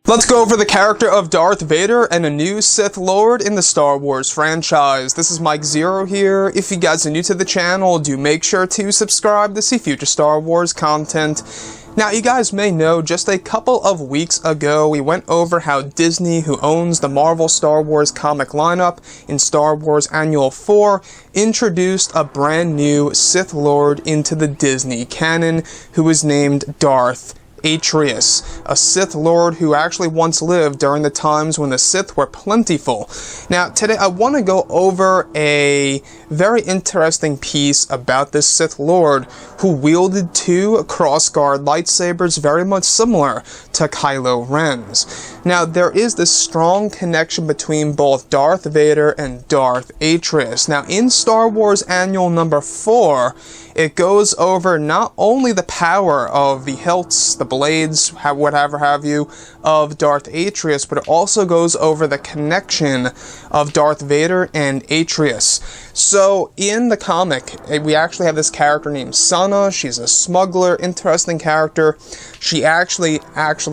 Let's go over the character of Darth Vader and a new Sith Lord in the Star Wars franchise. This is Mike Zero here. If you guys are new to the channel, do make sure to subscribe to see future Star Wars content. Now, you guys may know, just a couple of weeks ago, we went over how Disney, who owns the Marvel Star Wars comic lineup in Star Wars Annual 4, introduced a brand new Sith Lord into the Disney canon, who is named Darth Atrius, a Sith Lord who actually once lived during the times when the Sith were plentiful. Now, today I want to go over a very interesting piece about this Sith Lord who wielded two crossguard lightsabers very much similar to Kylo Ren's. Now, there is this strong connection between both Darth Vader and Darth Atrius. Now, in Star Wars Annual number 4, it goes over not only the power of the hilts, the blades, whatever have you, of Darth Atrius, but it also goes over the connection of Darth Vader and Atrius. So, in the comic, we actually have this character named Sana. She's a smuggler, interesting character. She actually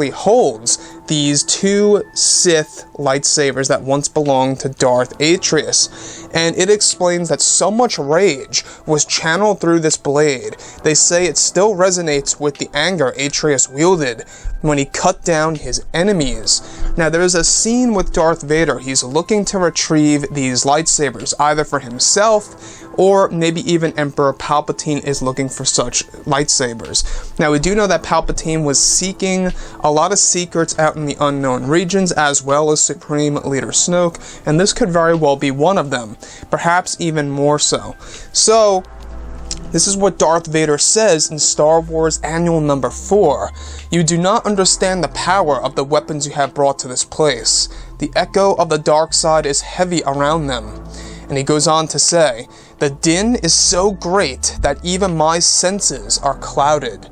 holds these two Sith lightsabers that once belonged to Darth Atrius. And it explains that so much rage was channeled through this blade. They say it still resonates with the anger Atrius wielded when he cut down his enemies. Now, there's a scene with Darth Vader. He's looking to retrieve these lightsabers, either for himself or maybe even Emperor Palpatine is looking for such lightsabers. Now, we do know that Palpatine was seeking a lot of secrets out in the unknown regions, as well as Supreme Leader Snoke, and this could very well be one of them, perhaps even more so. So, this is what Darth Vader says in Star Wars Annual number 4. You do not understand the power of the weapons you have brought to this place. The echo of the dark side is heavy around them. And he goes on to say, the din is so great that even my senses are clouded.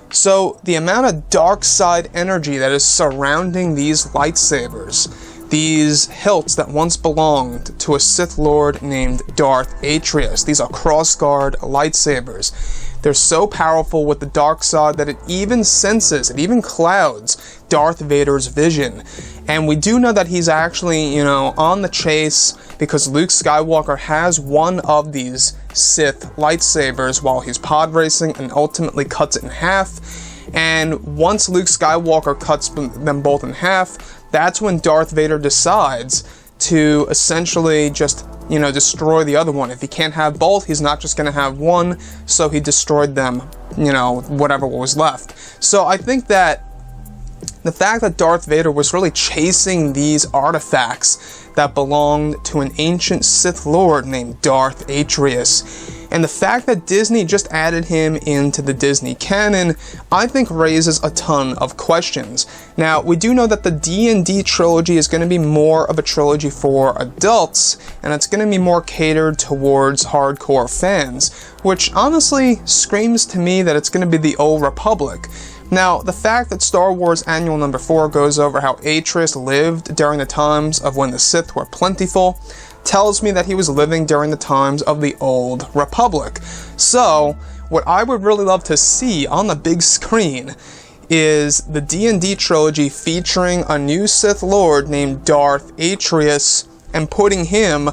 So, the amount of dark side energy that is surrounding these lightsabers, these hilts that once belonged to a Sith Lord named Darth Atrius. These are crossguard lightsabers. They're so powerful with the dark side that it even senses, it even clouds Darth Vader's vision. And we do know that he's actually, on the chase because Luke Skywalker has one of these Sith lightsabers while he's pod racing and ultimately cuts it in half. And once Luke Skywalker cuts them both in half, that's when Darth Vader decides to essentially just, destroy the other one. If he can't have both, he's not just going to have one, so he destroyed them, whatever was left. So I think that the fact that Darth Vader was really chasing these artifacts that belonged to an ancient Sith Lord named Darth Atrius, and the fact that Disney just added him into the Disney canon, I think raises a ton of questions. Now, we do know that the D&D trilogy is going to be more of a trilogy for adults, and it's going to be more catered towards hardcore fans, which honestly screams to me that it's going to be the Old Republic. Now, the fact that Star Wars Annual number 4 goes over how Atrius lived during the times of when the Sith were plentiful tells me that he was living during the times of the Old Republic. So, what I would really love to see on the big screen is the D&D trilogy featuring a new Sith Lord named Darth Atrius and putting him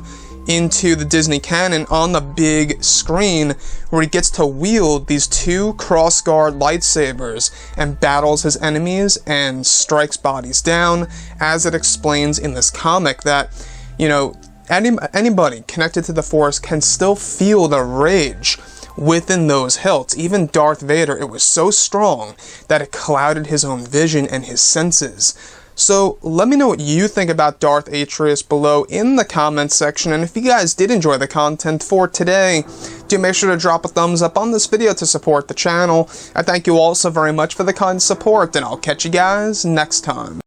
into the Disney canon on the big screen where he gets to wield these two crossguard lightsabers and battles his enemies and strikes bodies down, as it explains in this comic that, anybody connected to the Force can still feel the rage within those hilts. Even Darth Vader, it was so strong that it clouded his own vision and his senses. So, let me know what you think about Darth Atrius below in the comments section, and if you guys did enjoy the content for today, do make sure to drop a thumbs up on this video to support the channel. I thank you all so very much for the kind support, and I'll catch you guys next time.